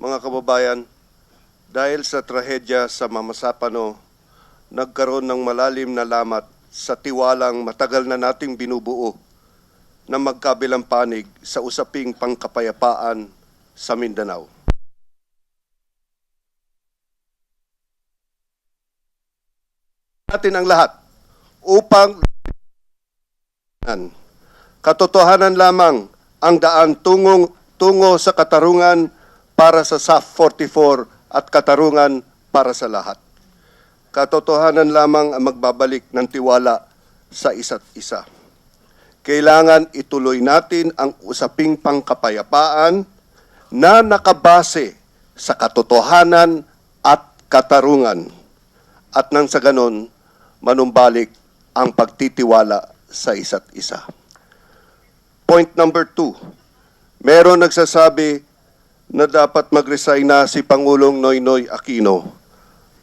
Mga kababayan, dahil sa trahedya sa Mamasapano, nagkaroon ng malalim na lamat sa tiwalang matagal na nating binubuo na magkabilang panig sa usaping pangkapayapaan sa Mindanao. Natin ang lahat upang katotohanan lamang ang daan tungo sa katarungan para sa SAF 44 at katarungan para sa lahat. Katotohanan lamang ang magbabalik ng tiwala sa isa't isa. Kailangan ituloy natin ang usaping pangkapayapaan na nakabase sa katotohanan at katarungan. At nang sa ganon, manumbalik ang pagtitiwala sa isa't isa. Point number 2, meron nagsasabi na dapat mag-resign na si Pangulong Noynoy Aquino.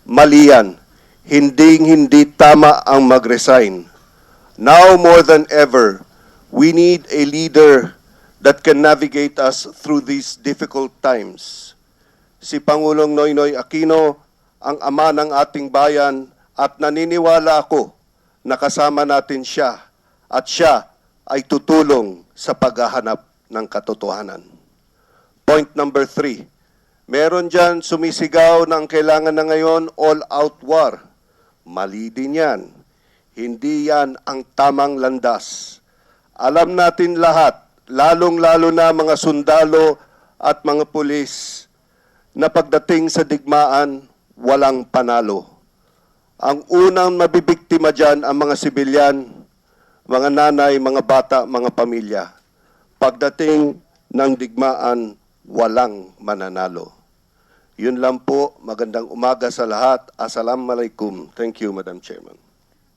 Mali yan. Hindi tama ang mag-resign. Now more than ever, we need a leader that can navigate us through these difficult times. Si Pangulong Noynoy Aquino, ang ama ng ating bayan, at naniniwala ako na kasama natin siya at siya ay tutulong sa paghahanap ng katotohanan. Point number 3, meron dyan sumisigaw na ang kailangan na ngayon all-out war. Mali din yan. Hindi yan ang tamang landas. Alam natin lahat, lalong-lalo na mga sundalo at mga pulis, na pagdating sa digmaan, walang panalo. Ang unang mabibiktima dyan ang mga sibilyan, mga nanay, mga bata, mga pamilya. Pagdating ng digmaan, walang mananalo. Yun lang po. Magandang umaga sa lahat. Assalamualaikum. Thank you, Madam Chairman.